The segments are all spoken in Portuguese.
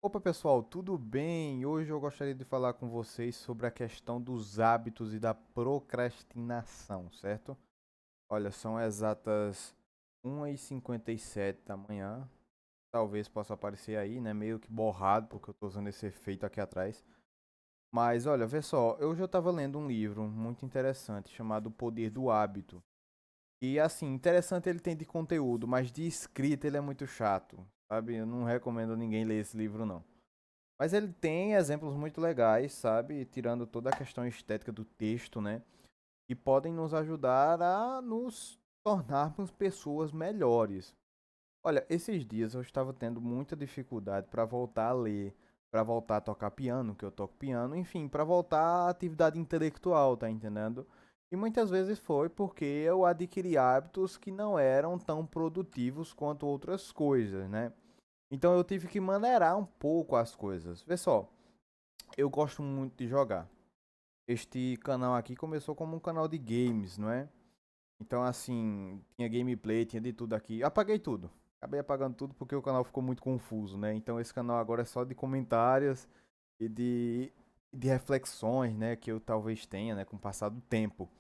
Opa pessoal, tudo bem? Hoje eu gostaria de falar com vocês sobre a questão dos hábitos e da procrastinação, certo? Olha, são exatas 1h57 da manhã. Talvez possa aparecer aí, né? Meio que borrado, porque eu tô usando esse efeito aqui atrás. Mas olha, vê só, eu já estava lendo um livro muito interessante chamado O Poder do Hábito. E assim, interessante ele tem de conteúdo, mas de escrita ele é muito chato, sabe? Eu não recomendo ninguém ler esse livro, não. Mas ele tem exemplos muito legais, sabe? Tirando toda a questão estética do texto, né? Que podem nos ajudar a nos tornarmos pessoas melhores. Olha, esses dias eu estava tendo muita dificuldade para voltar a ler, para voltar a tocar piano, que eu toco piano, enfim, para voltar à atividade intelectual, tá entendendo? E muitas vezes foi porque eu adquiri hábitos que não eram tão produtivos quanto outras coisas, né? Então eu tive que maneirar um pouco as coisas. Vê só, eu gosto muito de jogar. Este canal aqui começou como um canal de games, não é? Então, assim, tinha gameplay, tinha de tudo aqui. Apaguei tudo. Acabei apagando tudo porque o canal ficou muito confuso, né? Então, esse canal agora é só de comentários e de reflexões, né? Que eu talvez tenha, né? Com o passar do tempo.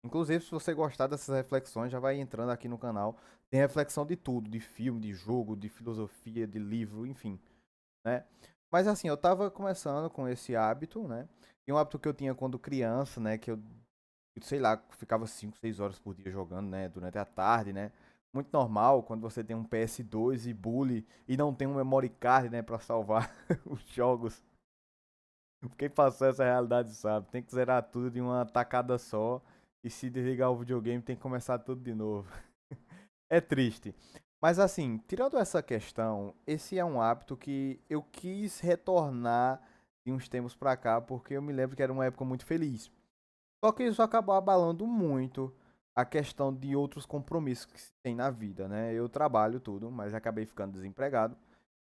Inclusive, se você gostar dessas reflexões, já vai entrando aqui no canal. Tem reflexão de tudo, de filme, de jogo, de filosofia, de livro, enfim, né? Mas assim, eu tava começando com esse hábito, né? E um hábito que eu tinha quando criança, né? Que eu, sei lá, ficava 5 6 horas por dia jogando, né? Durante a tarde, né? Muito normal quando você tem um PS2 e bully e não tem um memory card, né? Pra salvar os jogos. Quem passou essa realidade sabe. Tem que zerar tudo de uma tacada só. E se desligar o videogame, tem que começar tudo de novo. É triste. Mas assim, tirando essa questão, esse é um hábito que eu quis retornar de uns tempos pra cá, porque eu me lembro que era uma época muito feliz. Só que isso acabou abalando muito a questão de outros compromissos que se tem na vida, né? Eu trabalho tudo, mas acabei ficando desempregado.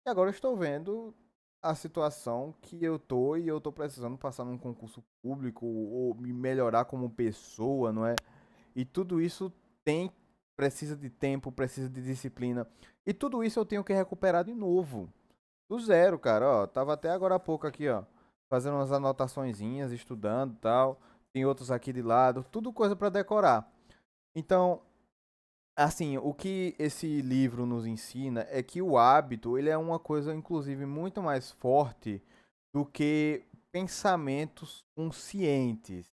E agora eu estou vendo a situação que eu tô e eu tô precisando passar num concurso público ou me melhorar como pessoa, não é? E tudo isso tem precisa de tempo, precisa de disciplina. E tudo isso eu tenho que recuperar de novo. Do zero, cara, ó. Tava até agora há pouco aqui, ó, fazendo umas anotaçõezinhas, estudando, e tal. Tem outros aqui de lado, tudo coisa para decorar. Então, assim, o que esse livro nos ensina é que o hábito, ele é uma coisa inclusive muito mais forte do que pensamentos conscientes,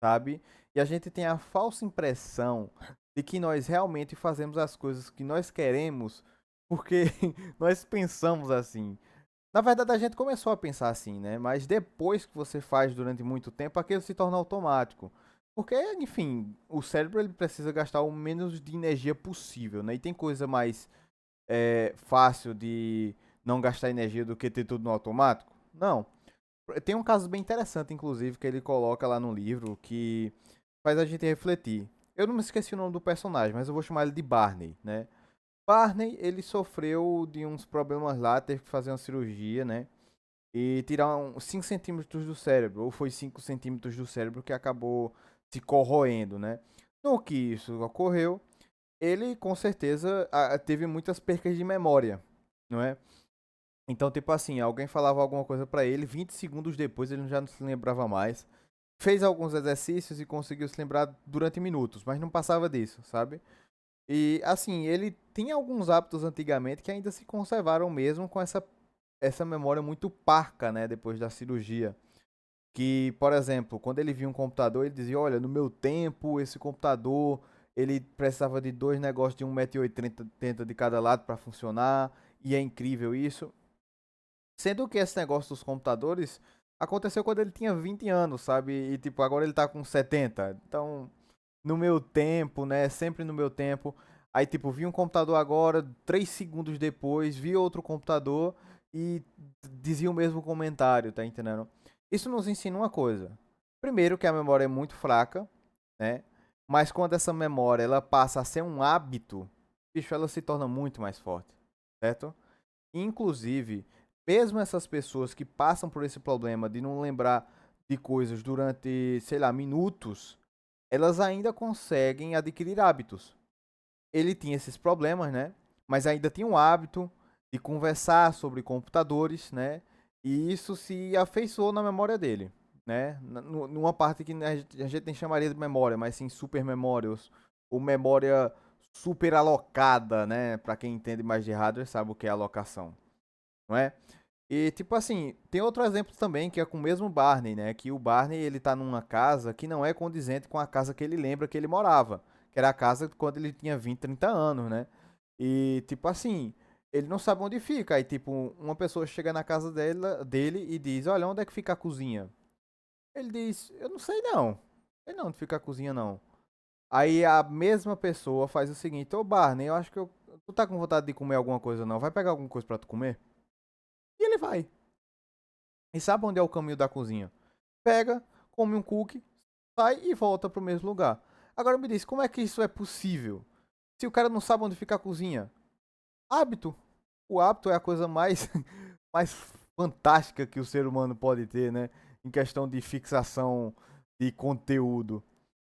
sabe? E a gente tem a falsa impressão de que nós realmente fazemos as coisas que nós queremos porque nós pensamos assim. Na verdade, a gente começou a pensar assim, né? Mas depois que você faz durante muito tempo, aquilo se torna automático. Porque, enfim, o cérebro ele precisa gastar o menos de energia possível, né? E tem coisa mais fácil de não gastar energia do que ter tudo no automático? Não. Tem um caso bem interessante, inclusive, que ele coloca lá no livro que faz a gente refletir. Eu não me esqueci o nome do personagem, mas eu vou chamar ele de Barney, né? Barney, ele sofreu de uns problemas lá, teve que fazer uma cirurgia, né? E tirar 5 centímetros do cérebro, ou foi 5 centímetros do cérebro que acabou se corroendo, né? No que isso ocorreu, ele com certeza teve muitas percas de memória, não é? Então, tipo assim, alguém falava alguma coisa pra ele, 20 segundos depois ele já não se lembrava mais. Fez alguns exercícios e conseguiu se lembrar durante minutos, mas não passava disso, sabe? E assim, ele tinha alguns hábitos antigamente que ainda se conservaram mesmo com essa memória muito parca, né, depois da cirurgia. Que, por exemplo, quando ele via um computador, ele dizia: Olha, no meu tempo, esse computador ele precisava de dois negócios de 1,80 m de cada lado para funcionar, e é incrível isso. Sendo que esse negócio dos computadores aconteceu quando ele tinha 20 anos, sabe? E tipo, agora ele tá com 70. Então, no meu tempo, né? Sempre no meu tempo. Aí, tipo, vi um computador agora, 3 segundos depois, vi outro computador e dizia o mesmo comentário, tá entendendo? Isso nos ensina uma coisa. Primeiro, que a memória é muito fraca, né? Mas quando essa memória ela passa a ser um hábito, bicho, ela se torna muito mais forte, certo? Inclusive, mesmo essas pessoas que passam por esse problema de não lembrar de coisas durante, sei lá, minutos, elas ainda conseguem adquirir hábitos. Ele tinha esses problemas, né? Mas ainda tinha um hábito. de conversar sobre computadores, né? E isso se afeiçoou na memória dele, né? Numa parte que a gente nem chamaria de memória, mas sim super memórias, ou memória super alocada, né? Para quem entende mais de hardware sabe o que é alocação, não é? E tipo assim, tem outro exemplo também que é com o mesmo Barney, né? Que o Barney ele tá numa casa que não é condizente com a casa que ele lembra que ele morava, que era a casa quando ele tinha 20, 30 anos, né? E tipo assim, ele não sabe onde fica. Aí tipo, uma pessoa chega na casa dele e diz: "Olha, onde é que fica a cozinha?" Ele diz: "Eu não sei não. Sei não onde fica a cozinha não." Aí a mesma pessoa faz o seguinte: "Ô Barney, eu acho que tu tá com vontade de comer alguma coisa não? Vai pegar alguma coisa pra tu comer?" E ele vai. E sabe onde é o caminho da cozinha? Pega, come um cookie, sai e volta pro mesmo lugar. Agora me diz, como é que isso é possível? Se o cara não sabe onde fica a cozinha? Hábito. O hábito é a coisa mais, mais fantástica que o ser humano pode ter, né? Em questão de fixação de conteúdo,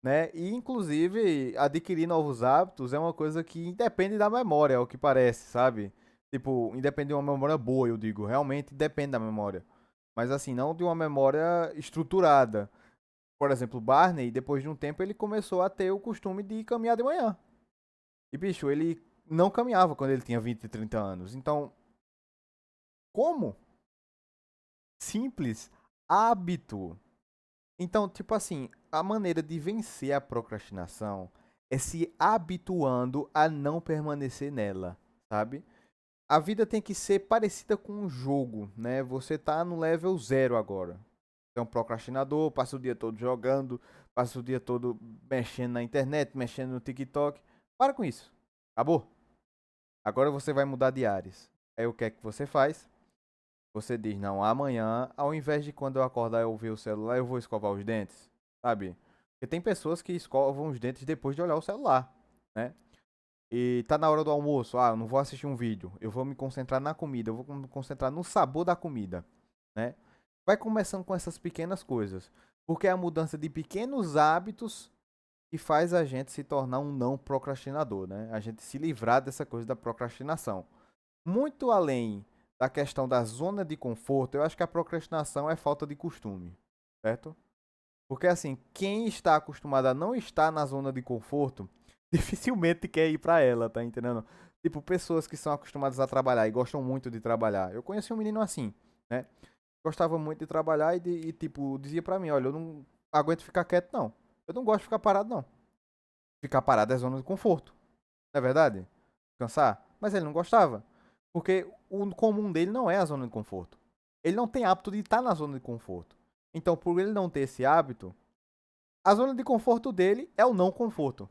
né? E inclusive adquirir novos hábitos é uma coisa que independe da memória, é o que parece, sabe? Tipo, independe de uma memória boa, eu digo, realmente depende da memória. Mas assim, não de uma memória estruturada. Por exemplo, Barney, depois de um tempo, ele começou a ter o costume de caminhar de manhã. E, bicho, ele não caminhava quando ele tinha 20, 30 anos. Então, como? Simples. Hábito. Então, tipo assim, a maneira de vencer a procrastinação é se habituando a não permanecer nela, sabe? A vida tem que ser parecida com um jogo, né? Você tá no level zero agora. Você é um procrastinador, passa o dia todo jogando, passa o dia todo mexendo na internet, mexendo no TikTok. Para com isso. Acabou. Agora você vai mudar de áreas. Aí o que é que você faz? Você diz, não, amanhã, ao invés de quando eu acordar eu ver o celular, eu vou escovar os dentes, sabe? Porque tem pessoas que escovam os dentes depois de olhar o celular, né? E tá na hora do almoço, eu não vou assistir um vídeo, eu vou me concentrar na comida, eu vou me concentrar no sabor da comida, né? Vai começando com essas pequenas coisas, porque é a mudança de pequenos hábitos que faz a gente se tornar um não procrastinador, né? A gente se livrar dessa coisa da procrastinação. Muito além da questão da zona de conforto, eu acho que a procrastinação é falta de costume, certo? Porque assim, quem está acostumado a não estar na zona de conforto, dificilmente quer ir para ela, tá entendendo? Tipo, pessoas que são acostumadas a trabalhar e gostam muito de trabalhar. Eu conheci um menino assim, né? Gostava muito de trabalhar tipo, dizia pra mim, olha, eu não aguento ficar quieto, não. Eu não gosto de ficar parado, não. Ficar parado é zona de conforto, não é verdade? Cansar. Mas ele não gostava. Porque o comum dele não é a zona de conforto. Ele não tem hábito de estar na zona de conforto. Então, por ele não ter esse hábito, a zona de conforto dele é o não conforto.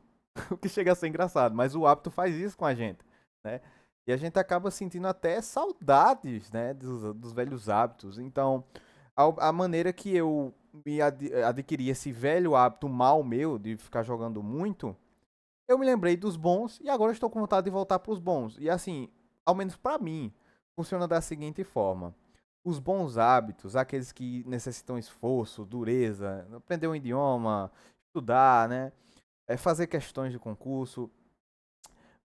O que chega a ser engraçado, mas o hábito faz isso com a gente, né? E a gente acaba sentindo até saudades, né, dos velhos hábitos. Então, a maneira que eu adquiri esse velho hábito mal meu de ficar jogando muito, eu me lembrei dos bons e agora estou com vontade de voltar para os bons. E assim, ao menos para mim, funciona da seguinte forma: os bons hábitos, aqueles que necessitam esforço, dureza, aprender um idioma, estudar, né? Fazer questões de concurso.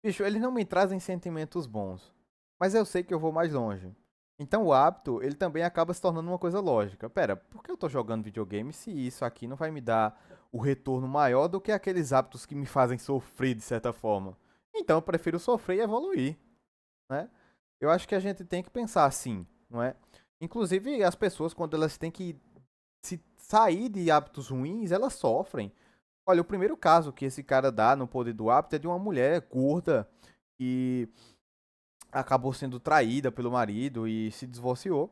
Bicho, eles não me trazem sentimentos bons, mas eu sei que eu vou mais longe. Então o hábito, ele também acaba se tornando uma coisa lógica. Pera, por que eu tô jogando videogame se isso aqui não vai me dar o retorno maior do que aqueles hábitos que me fazem sofrer de certa forma? Então eu prefiro sofrer e evoluir, né? Eu acho que a gente tem que pensar assim, não é? Inclusive as pessoas quando elas têm que se sair de hábitos ruins, elas sofrem. Olha, o primeiro caso que esse cara dá no Poder do Hábito é de uma mulher gorda que acabou sendo traída pelo marido e se divorciou.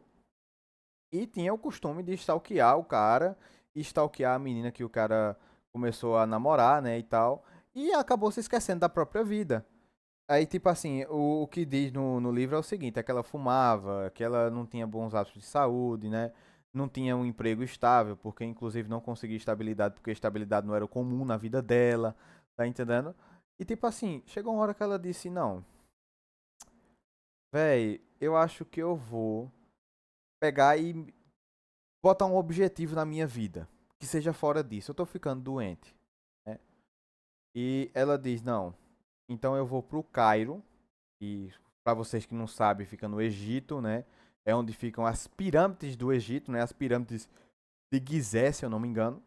E tinha o costume de stalkear o cara e stalkear a menina que o cara começou a namorar, né, e tal. E acabou se esquecendo da própria vida. Aí, tipo assim, o que diz no livro é o seguinte, é que ela fumava, que ela não tinha bons hábitos de saúde, né? Não tinha um emprego estável, porque inclusive não conseguia estabilidade, porque estabilidade não era o comum na vida dela, tá entendendo? E tipo assim, chegou uma hora que ela disse, não, véi, eu acho que eu vou pegar e botar um objetivo na minha vida, que seja fora disso, eu tô ficando doente, né? E ela diz, não, então eu vou pro Cairo, e para vocês que não sabem, fica no Egito, né? É onde ficam as pirâmides do Egito, né? As pirâmides de Gizé, se eu não me engano.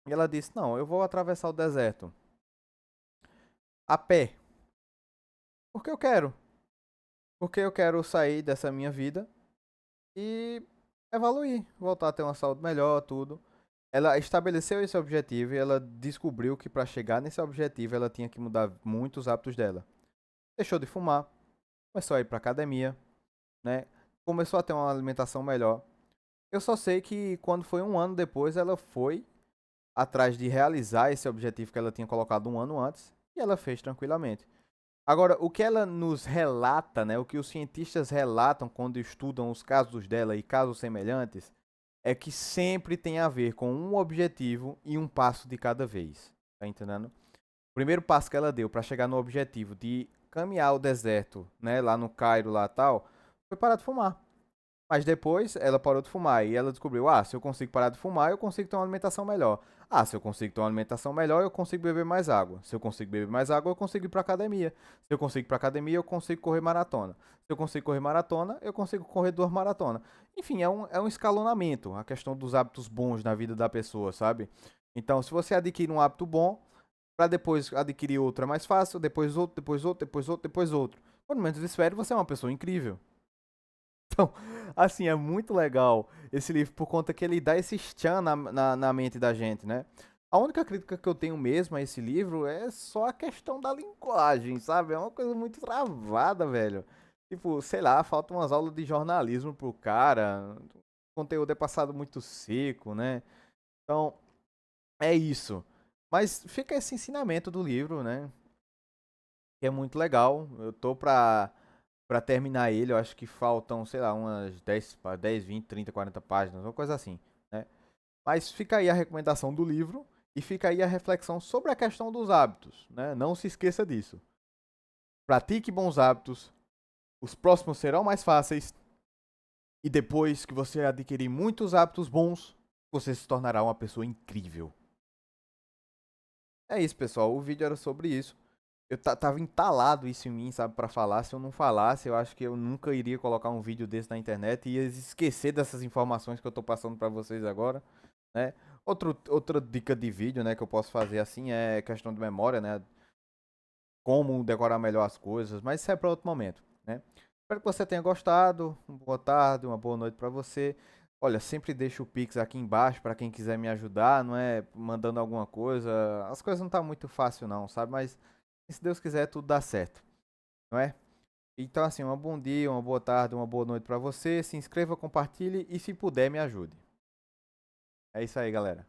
E ela disse: "Não, eu vou atravessar o deserto a pé, porque eu quero, porque eu quero sair dessa minha vida e evoluir, voltar a ter uma saúde melhor, tudo." Ela estabeleceu esse objetivo e ela descobriu que para chegar nesse objetivo ela tinha que mudar muitos hábitos dela. Deixou de fumar, começou a ir para academia, né? Começou a ter uma alimentação melhor. Eu só sei que quando foi um ano depois, ela foi atrás de realizar esse objetivo que ela tinha colocado um ano antes e ela fez tranquilamente. Agora, o que ela nos relata, né, o que os cientistas relatam quando estudam os casos dela e casos semelhantes, é que sempre tem a ver com um objetivo e um passo de cada vez. Tá entendendo? O primeiro passo que ela deu para chegar no objetivo de caminhar o deserto, né, lá no Cairo, lá tal, foi parar de fumar. Mas depois ela parou de fumar e ela descobriu: ah, se eu consigo parar de fumar, eu consigo ter uma alimentação melhor. Ah, se eu consigo ter uma alimentação melhor, eu consigo beber mais água. Se eu consigo beber mais água, eu consigo ir para academia. Se eu consigo ir para academia, eu consigo correr maratona. Se eu consigo correr maratona, eu consigo correr 2 maratonas. Enfim, é um escalonamento, a questão dos hábitos bons na vida da pessoa, sabe? Então, se você adquire um hábito bom, para depois adquirir outro é mais fácil, depois outro, depois outro, depois outro, depois outro. Quando menos espere, você é uma pessoa incrível. Então, assim, é muito legal esse livro por conta que ele dá esse tchan na mente da gente, né? A única crítica que eu tenho mesmo a esse livro é só a questão da linguagem, sabe? É uma coisa muito travada, velho. Tipo, sei lá, faltam umas aulas de jornalismo pro cara. O conteúdo é passado muito seco, né? Então, é isso. Mas fica esse ensinamento do livro, né? Que é muito legal. Eu tô pra terminar ele, eu acho que faltam, sei lá, umas 10, 20, 30, 40 páginas, uma coisa assim, né? Mas fica aí a recomendação do livro e fica aí a reflexão sobre a questão dos hábitos, né? Não se esqueça disso. Pratique bons hábitos, os próximos serão mais fáceis e depois que você adquirir muitos hábitos bons, você se tornará uma pessoa incrível. É isso, pessoal. O vídeo era sobre isso. Eu tava entalado isso em mim, sabe, pra falar. Se eu não falasse, eu acho que eu nunca iria colocar um vídeo desse na internet e ia esquecer dessas informações que eu tô passando pra vocês agora, né? Outra dica de vídeo, né, que eu posso fazer assim é questão de memória, né? Como decorar melhor as coisas, mas isso é pra outro momento, né? Espero que você tenha gostado. Uma boa tarde, uma boa noite pra você. Olha, sempre deixo o Pix aqui embaixo pra quem quiser me ajudar, não é mandando alguma coisa. As coisas não tá muito fácil não, sabe? Mas se Deus quiser, tudo dá certo, não é? Então, assim, um bom dia, uma boa tarde, uma boa noite pra você. Se inscreva, compartilhe e, se puder, me ajude. É isso aí, galera.